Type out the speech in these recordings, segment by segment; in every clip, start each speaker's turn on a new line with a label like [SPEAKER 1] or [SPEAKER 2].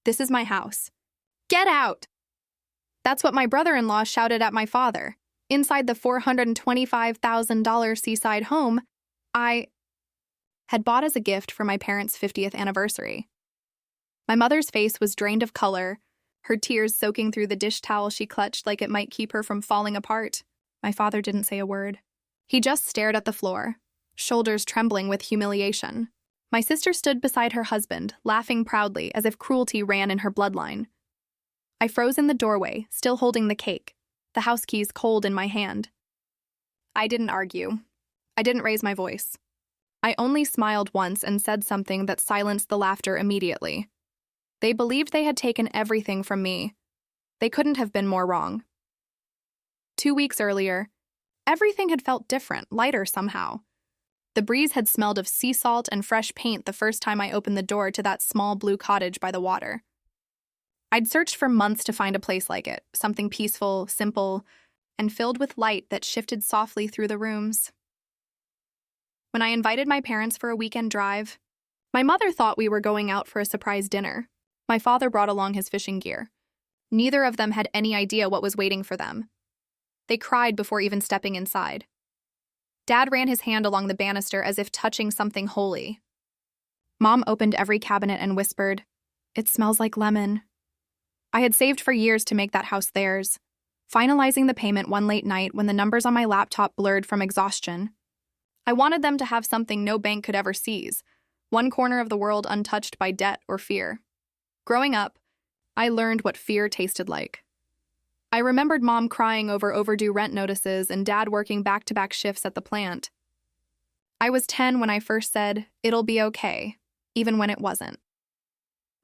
[SPEAKER 1] This is my house. Get out! That's what my brother-in-law shouted at my father. Inside the $425,000 seaside home I had bought as a gift for my parents' 50th anniversary. My mother's face was drained of color, her tears soaking through the dish towel she clutched like it might keep her from falling apart. My father didn't say a word. He just stared at the floor, shoulders trembling with humiliation. My sister stood beside her husband, laughing proudly as if cruelty ran in her bloodline. I froze in the doorway, still holding the cake, the house keys cold in my hand. I didn't argue. I didn't raise my voice. I only smiled once and said something that silenced the laughter immediately. They believed they had taken everything from me. They couldn't have been more wrong. 2 weeks earlier, everything had felt different, lighter somehow. The breeze had smelled of sea salt and fresh paint the first time I opened the door to that small blue cottage by the water. I'd searched for months to find a place like it, something peaceful, simple, and filled with light that shifted softly through the rooms. When I invited my parents for a weekend drive, my mother thought we were going out for a surprise dinner. My father brought along his fishing gear. Neither of them had any idea what was waiting for them. They cried before even stepping inside. Dad ran his hand along the banister as if touching something holy. Mom opened every cabinet and whispered, "It smells like lemon." I had saved for years to make that house theirs, finalizing the payment one late night when the numbers on my laptop blurred from exhaustion. I wanted them to have something no bank could ever seize, one corner of the world untouched by debt or fear. Growing up, I learned what fear tasted like. I remembered Mom crying over overdue rent notices and Dad working back-to-back shifts at the plant. I was 10 when I first said, "It'll be okay," even when it wasn't.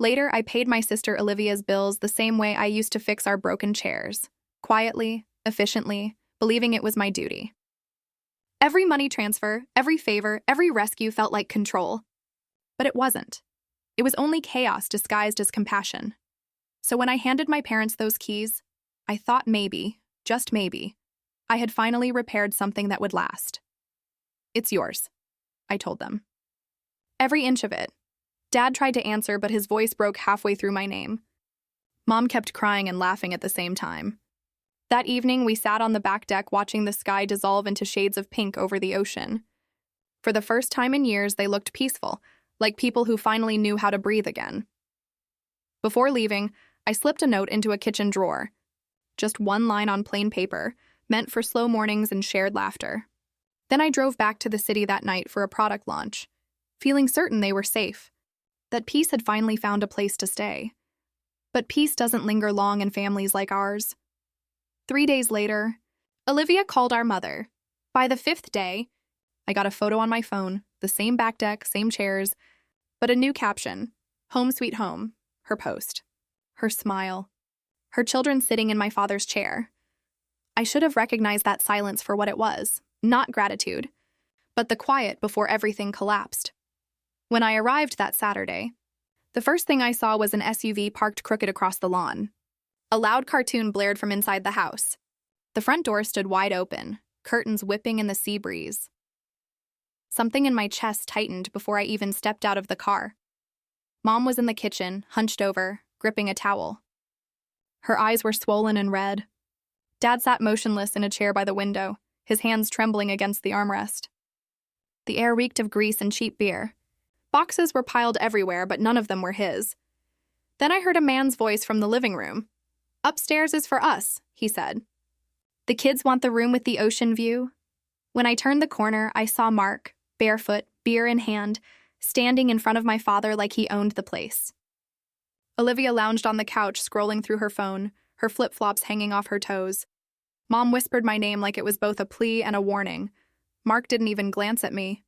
[SPEAKER 1] Later, I paid my sister Olivia's bills the same way I used to fix our broken chairs, quietly, efficiently, believing it was my duty. Every money transfer, every favor, every rescue felt like control. But it wasn't. It was only chaos disguised as compassion. So when I handed my parents those keys, I thought maybe, just maybe, I had finally repaired something that would last. "It's yours," I told them. Every inch of it. Dad tried to answer, but his voice broke halfway through my name. Mom kept crying and laughing at the same time. That evening, we sat on the back deck watching the sky dissolve into shades of pink over the ocean. For the first time in years, they looked peaceful, like people who finally knew how to breathe again. Before leaving, I slipped a note into a kitchen drawer. Just one line on plain paper, meant for slow mornings and shared laughter. Then I drove back to the city that night for a product launch, feeling certain they were safe, that peace had finally found a place to stay. But peace doesn't linger long in families like ours. 3 days later, Olivia called our mother. By the 5th day, I got a photo on my phone, the same back deck, same chairs, but a new caption, "Home sweet home," her post, her smile, her children sitting in my father's chair. I should have recognized that silence for what it was, not gratitude, but the quiet before everything collapsed. When I arrived that Saturday, the first thing I saw was an SUV parked crooked across the lawn. A loud cartoon blared from inside the house. The front door stood wide open, curtains whipping in the sea breeze. Something in my chest tightened before I even stepped out of the car. Mom was in the kitchen, hunched over, gripping a towel. Her eyes were swollen and red. Dad sat motionless in a chair by the window, his hands trembling against the armrest. The air reeked of grease and cheap beer. Boxes were piled everywhere, but none of them were his. Then I heard a man's voice from the living room. "Upstairs is for us," he said. "The kids want the room with the ocean view." When I turned the corner, I saw Mark, barefoot, beer in hand, standing in front of my father like he owned the place. Olivia lounged on the couch, scrolling through her phone, her flip-flops hanging off her toes. Mom whispered my name like it was both a plea and a warning. Mark didn't even glance at me.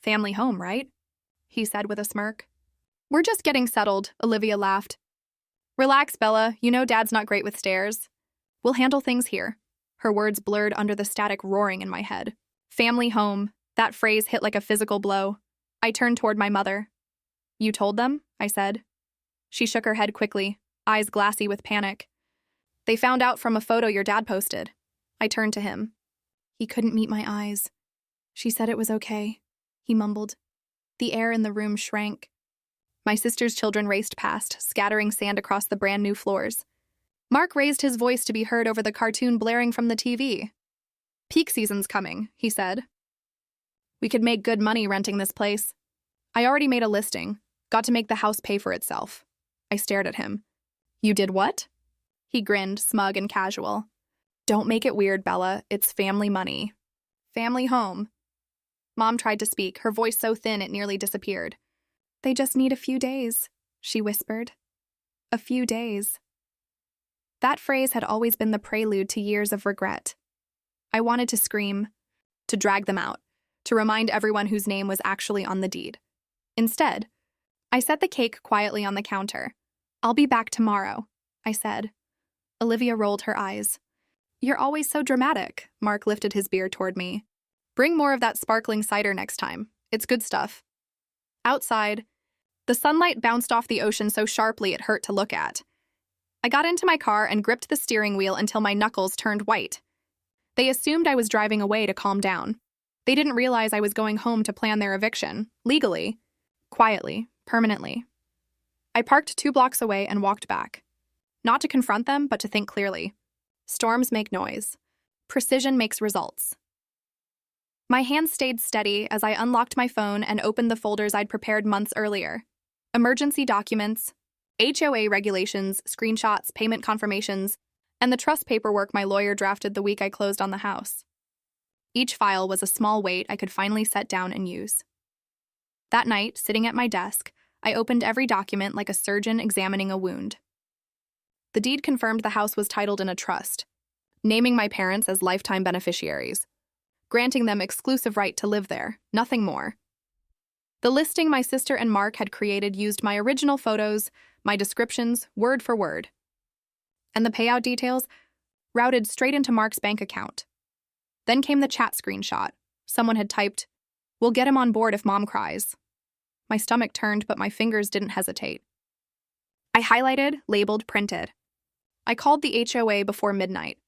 [SPEAKER 1] "Family home, right?" he said with a smirk. "We're just getting settled," Olivia laughed. "Relax, Bella. You know Dad's not great with stairs. We'll handle things here." Her words blurred under the static roaring in my head. Family home. That phrase hit like a physical blow. I turned toward my mother. "You told them?" I said. She shook her head quickly, eyes glassy with panic. "They found out from a photo your dad posted." I turned to him. He couldn't meet my eyes. "She said it was okay," he mumbled. The air in the room shrank. My sister's children raced past, scattering sand across the brand new floors. Mark raised his voice to be heard over the cartoon blaring from the TV. "Peak season's coming," he said. "We could make good money renting this place." I already made a listing. Got to make the house pay for itself. I stared at him. "You did what?" He grinned, smug and casual. "Don't make it weird, Bella. It's family money. Family home." Mom tried to speak, her voice so thin it nearly disappeared. "They just need a few days," she whispered. A few days. That phrase had always been the prelude to years of regret. I wanted to scream, to drag them out, to remind everyone whose name was actually on the deed. Instead, I set the cake quietly on the counter. "I'll be back tomorrow," I said. Olivia rolled her eyes. "You're always so dramatic." Mark lifted his beer toward me. "Bring more of that sparkling cider next time. It's good stuff." Outside, the sunlight bounced off the ocean so sharply it hurt to look at. I got into my car and gripped the steering wheel until my knuckles turned white. They assumed I was driving away to calm down. They didn't realize I was going home to plan their eviction, legally, quietly, permanently. I parked 2 blocks away and walked back. Not to confront them, but to think clearly. Storms make noise. Precision makes results. My hands stayed steady as I unlocked my phone and opened the folders I'd prepared months earlier. Emergency documents, HOA regulations, screenshots, payment confirmations, and the trust paperwork my lawyer drafted the week I closed on the house. Each file was a small weight I could finally set down and use. That night, sitting at my desk, I opened every document like a surgeon examining a wound. The deed confirmed the house was titled in a trust, naming my parents as lifetime beneficiaries, granting them exclusive right to live there, nothing more. The listing my sister and Mark had created used my original photos, my descriptions, word for word. And the payout details routed straight into Mark's bank account. Then came the chat screenshot. Someone had typed, "We'll get him on board if Mom cries." My stomach turned, but my fingers didn't hesitate. I highlighted, labeled, printed. I called the HOA before midnight.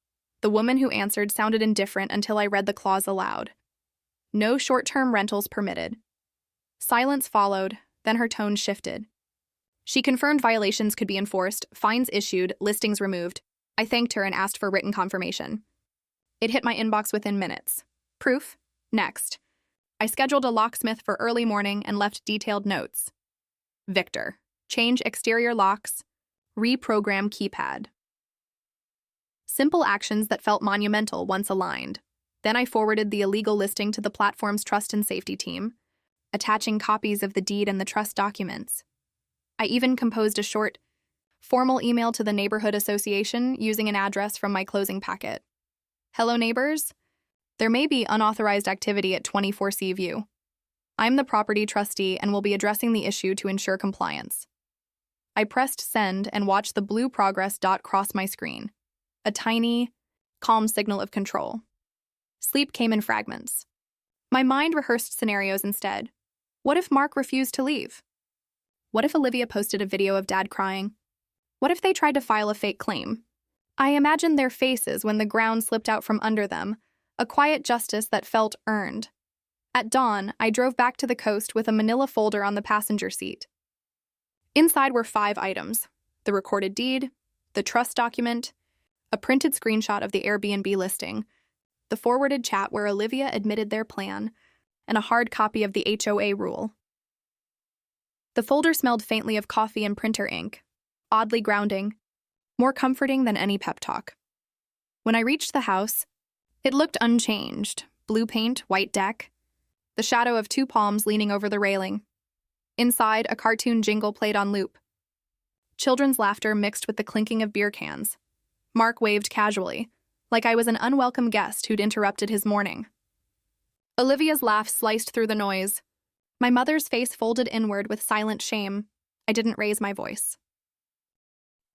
[SPEAKER 1] The woman who answered sounded indifferent until I read the clause aloud. No short-term rentals permitted. Silence followed, then her tone shifted. She confirmed violations could be enforced, fines issued, listings removed. I thanked her and asked for written confirmation. It hit my inbox within minutes. Proof? Next. I scheduled a locksmith for early morning and left detailed notes. Victor. Change exterior locks. Reprogram keypad. Simple actions that felt monumental once aligned. Then I forwarded the illegal listing to the platform's trust and safety team, attaching copies of the deed and the trust documents. I even composed a short, formal email to the neighborhood association using an address from my closing packet. "Hello, neighbors. There may be unauthorized activity at 24 Seaview. I'm the property trustee and will be addressing the issue to ensure compliance." I pressed send and watched the blue progress dot cross my screen. A tiny, calm signal of control. Sleep came in fragments. My mind rehearsed scenarios instead. What if Mark refused to leave? What if Olivia posted a video of Dad crying? What if they tried to file a fake claim? I imagined their faces when the ground slipped out from under them, a quiet justice that felt earned. At dawn, I drove back to the coast with a manila folder on the passenger seat. Inside were 5 items: the recorded deed, the trust document, a printed screenshot of the Airbnb listing, the forwarded chat where Olivia admitted their plan, and a hard copy of the HOA rule. The folder smelled faintly of coffee and printer ink, oddly grounding, more comforting than any pep talk. When I reached the house, it looked unchanged: blue paint, white deck, the shadow of 2 palms leaning over the railing. Inside, a cartoon jingle played on loop. Children's laughter mixed with the clinking of beer cans. Mark waved casually, like I was an unwelcome guest who'd interrupted his morning. Olivia's laugh sliced through the noise. My mother's face folded inward with silent shame. I didn't raise my voice.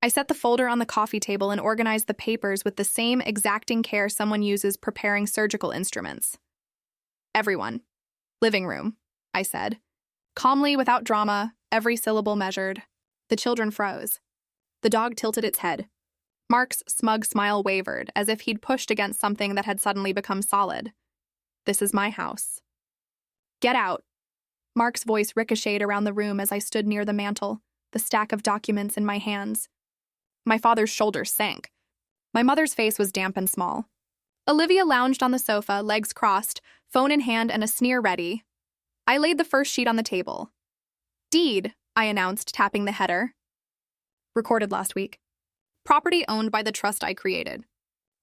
[SPEAKER 1] I set the folder on the coffee table and organized the papers with the same exacting care someone uses preparing surgical instruments. "Everyone. Living room," I said. Calmly, without drama, every syllable measured. The children froze. The dog tilted its head. Mark's smug smile wavered, as if he'd pushed against something that had suddenly become solid. "This is my house." "Get out." Mark's voice ricocheted around the room as I stood near the mantel, the stack of documents in my hands. My father's shoulders sank. My mother's face was damp and small. Olivia lounged on the sofa, legs crossed, phone in hand and a sneer ready. I laid the first sheet on the table. Deed, I announced, tapping the header. Recorded last week. Property owned by the trust I created.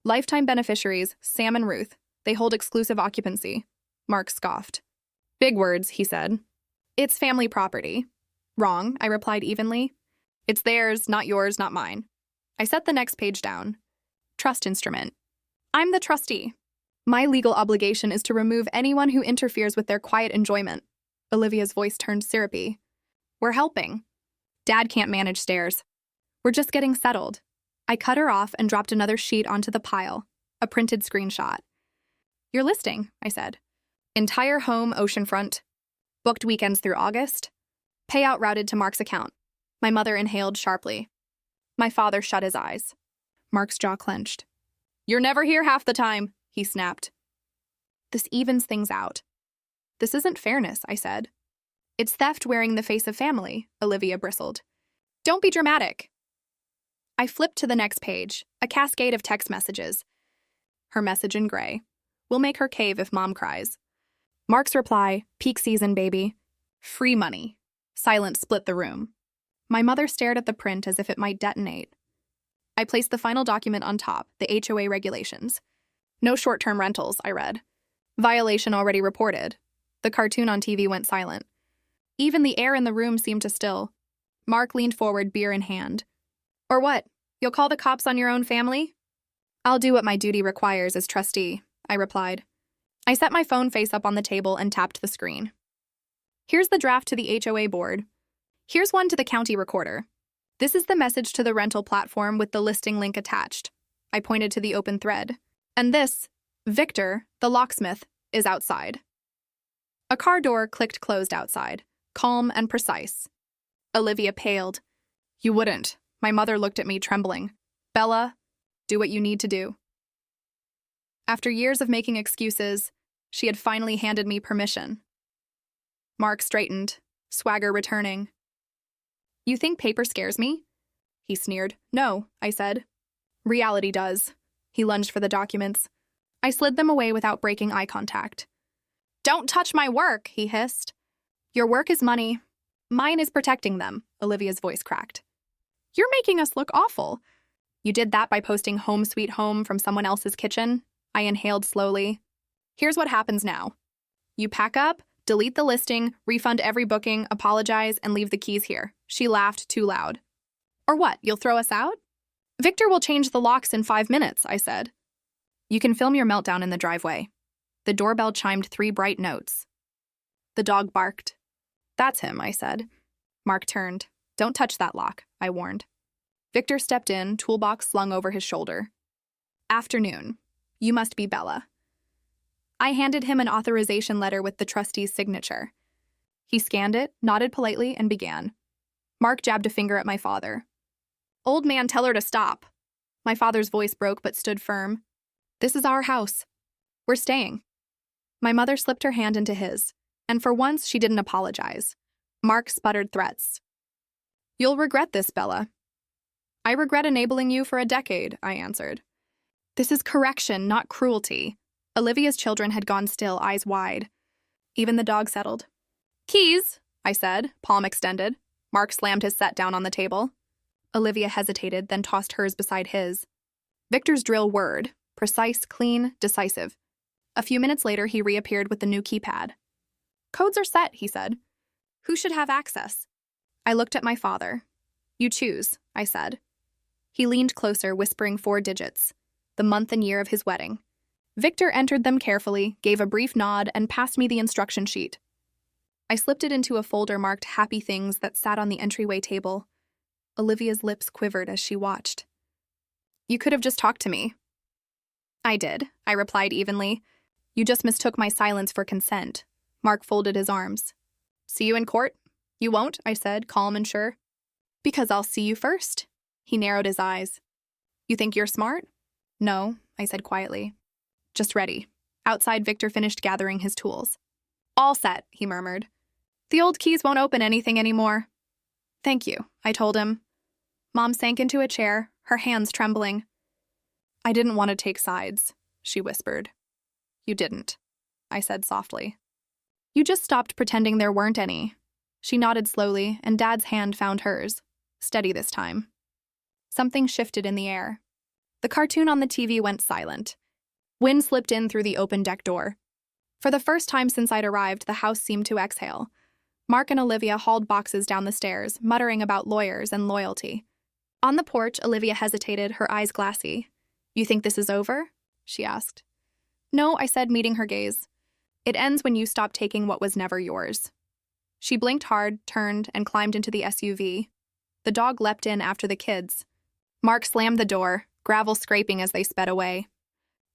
[SPEAKER 1] Lifetime beneficiaries, Sam and Ruth. They hold exclusive occupancy. Mark scoffed. Big words, he said. It's family property. Wrong, I replied evenly. It's theirs, not yours, not mine. I set the next page down. Trust instrument. I'm the trustee. My legal obligation is to remove anyone who interferes with their quiet enjoyment. Olivia's voice turned syrupy. We're helping. Dad can't manage stairs. We're just getting settled. I cut her off and dropped another sheet onto the pile, a printed screenshot. Your listing, I said. Entire home oceanfront. Booked weekends through August. Payout routed to Mark's account. My mother inhaled sharply. My father shut his eyes. Mark's jaw clenched. You're never here half the time, he snapped. This evens things out. This isn't fairness, I said. It's theft wearing the face of family, Olivia bristled. Don't be dramatic. I flipped to the next page, a cascade of text messages. Her message in gray. We'll make her cave if Mom cries. Mark's reply, peak season, baby. Free money. Silence split the room. My mother stared at the print as if it might detonate. I placed the final document on top, the HOA regulations. No short-term rentals, I read. Violation already reported. The cartoon on TV went silent. Even the air in the room seemed to still. Mark leaned forward, beer in hand. Or what? You'll call the cops on your own family? I'll do what my duty requires as trustee, I replied. I set my phone face up on the table and tapped the screen. Here's the draft to the HOA board. Here's one to the county recorder. This is the message to the rental platform with the listing link attached. I pointed to the open thread. And this, Victor, the locksmith, is outside. A car door clicked closed outside, calm and precise. Olivia paled. You wouldn't. My mother looked at me, trembling. Bella, do what you need to do. After years of making excuses, she had finally handed me permission. Mark straightened, swagger returning. You think paper scares me? He sneered. No, I said. Reality does. He lunged for the documents. I slid them away without breaking eye contact. Don't touch my work, he hissed. Your work is money. Mine is protecting them, Olivia's voice cracked. You're making us look awful. You did that by posting Home Sweet Home from someone else's kitchen? I inhaled slowly. Here's what happens now. You pack up, delete the listing, refund every booking, apologize, and leave the keys here. She laughed too loud. Or what, you'll throw us out? Victor will change the locks in 5 minutes, I said. You can film your meltdown in the driveway. The doorbell chimed 3 bright notes. The dog barked. That's him, I said. Mark turned. Don't touch that lock, I warned. Victor stepped in, toolbox slung over his shoulder. Afternoon. You must be Bella. I handed him an authorization letter with the trustee's signature. He scanned it, nodded politely, and began. Mark jabbed a finger at my father. Old man, tell her to stop. My father's voice broke but stood firm. This is our house. We're staying. My mother slipped her hand into his, and for once she didn't apologize. Mark sputtered threats. You'll regret this, Bella. I regret enabling you for a decade, I answered. This is correction, not cruelty. Olivia's children had gone still, eyes wide. Even the dog settled. Keys, I said, palm extended. Mark slammed his set down on the table. Olivia hesitated, then tossed hers beside his. Victor's drill whirred, precise, clean, decisive. A few minutes later, he reappeared with the new keypad. Codes are set, he said. Who should have access? I looked at my father. You choose, I said. He leaned closer, whispering 4 digits, the month and year of his wedding. Victor entered them carefully, gave a brief nod, and passed me the instruction sheet. I slipped it into a folder marked Happy Things that sat on the entryway table. Olivia's lips quivered as she watched. You could have just talked to me. I did, I replied evenly. You just mistook my silence for consent. Mark folded his arms. See you in court? You won't, I said, calm and sure. Because I'll see you first. He narrowed his eyes. You think you're smart? No, I said quietly. Just ready. Outside, Victor finished gathering his tools. All set, he murmured. The old keys won't open anything anymore. Thank you, I told him. Mom sank into a chair, her hands trembling. I didn't want to take sides, she whispered. You didn't, I said softly. You just stopped pretending there weren't any. She nodded slowly, and Dad's hand found hers, steady this time. Something shifted in the air. The cartoon on the TV went silent. Wind slipped in through the open deck door. For the first time since I'd arrived, the house seemed to exhale. Mark and Olivia hauled boxes down the stairs, muttering about lawyers and loyalty. On the porch, Olivia hesitated, her eyes glassy. You think this is over? She asked. No, I said, meeting her gaze. It ends when you stop taking what was never yours. She blinked hard, turned, and climbed into the SUV. The dog leapt in after the kids. Mark slammed the door, gravel scraping as they sped away.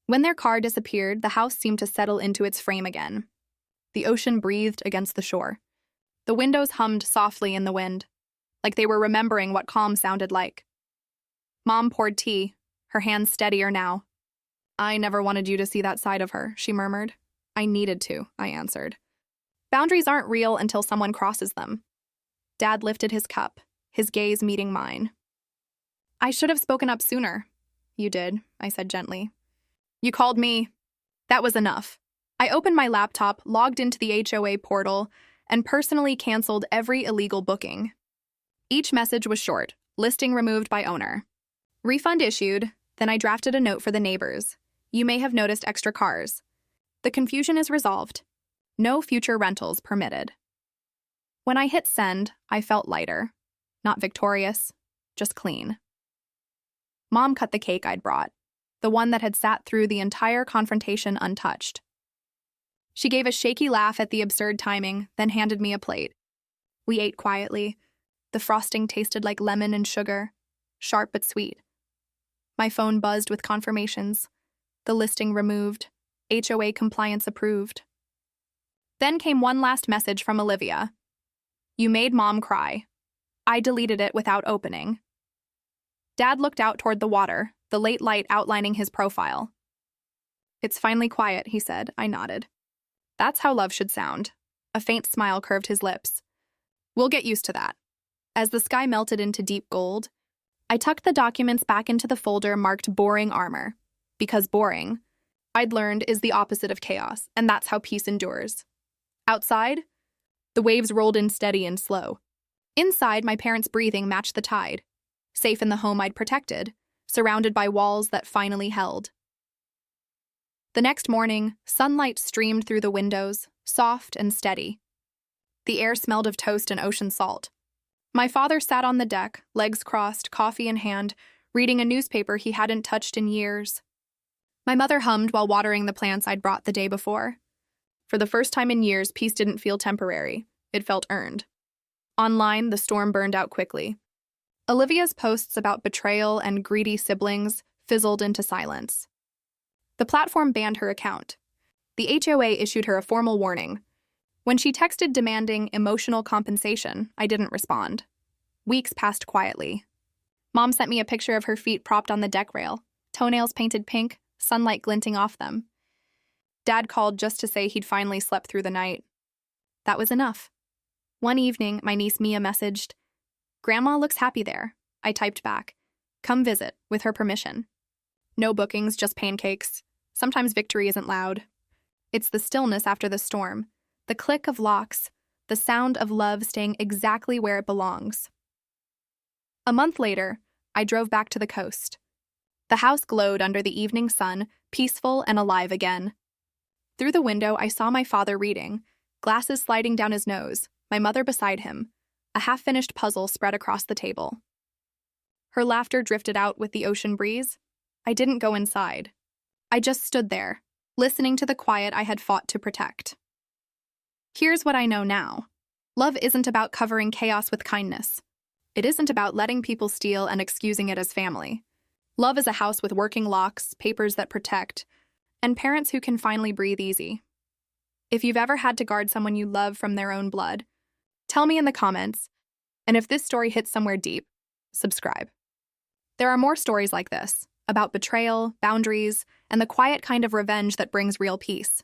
[SPEAKER 1] When their car disappeared, the house seemed to settle into its frame again. The ocean breathed against the shore. The windows hummed softly in the wind, like they were remembering what calm sounded like. Mom poured tea, her hands steadier now. I never wanted you to see that side of her, she murmured. I needed to, I answered. Boundaries aren't real until someone crosses them. Dad lifted his cup, his gaze meeting mine. I should have spoken up sooner. You did, I said gently. You called me. That was enough. I opened my laptop, logged into the HOA portal, and personally canceled every illegal booking. Each message was short, listing removed by owner. Refund issued, then I drafted a note for the neighbors. You may have noticed extra cars. The confusion is resolved. No future rentals permitted. When I hit send, I felt lighter. Not victorious, just clean. Mom cut the cake I'd brought, the one that had sat through the entire confrontation untouched. She gave a shaky laugh at the absurd timing, then handed me a plate. We ate quietly. The frosting tasted like lemon and sugar, sharp but sweet. My phone buzzed with confirmations. The listing removed. HOA compliance approved. Then came one last message from Olivia. You made Mom cry. I deleted it without opening. Dad looked out toward the water, the late light outlining his profile. It's finally quiet, he said. I nodded. That's how love should sound. A faint smile curved his lips. We'll get used to that. As the sky melted into deep gold, I tucked the documents back into the folder marked boring armor. Because boring, I'd learned, is the opposite of chaos, and that's how peace endures. Outside, the waves rolled in steady and slow. Inside, my parents' breathing matched the tide, safe in the home I'd protected, surrounded by walls that finally held. The next morning, sunlight streamed through the windows, soft and steady. The air smelled of toast and ocean salt. My father sat on the deck, legs crossed, coffee in hand, reading a newspaper he hadn't touched in years. My mother hummed while watering the plants I'd brought the day before. For the first time in years, peace didn't feel temporary. It felt earned. Online, the storm burned out quickly. Olivia's posts about betrayal and greedy siblings fizzled into silence. The platform banned her account. The HOA issued her a formal warning. When she texted demanding emotional compensation, I didn't respond. Weeks passed quietly. Mom sent me a picture of her feet propped on the deck rail, toenails painted pink, sunlight glinting off them. Dad called just to say he'd finally slept through the night. That was enough. One evening, my niece Mia messaged, "Grandma looks happy there." I typed back, "Come visit, with her permission." No bookings, just pancakes. Sometimes victory isn't loud. It's the stillness after the storm, the click of locks, the sound of love staying exactly where it belongs. A month later, I drove back to the coast. The house glowed under the evening sun, peaceful and alive again. Through the window, I saw my father reading, glasses sliding down his nose, my mother beside him, a half-finished puzzle spread across the table. Her laughter drifted out with the ocean breeze. I didn't go inside. I just stood there, listening to the quiet I had fought to protect. Here's what I know now. Love isn't about covering chaos with kindness. It isn't about letting people steal and excusing it as family. Love is a house with working locks, papers that protect, and parents who can finally breathe easy. If you've ever had to guard someone you love from their own blood, tell me in the comments, and if this story hits somewhere deep, subscribe. There are more stories like this, about betrayal, boundaries, and the quiet kind of revenge that brings real peace.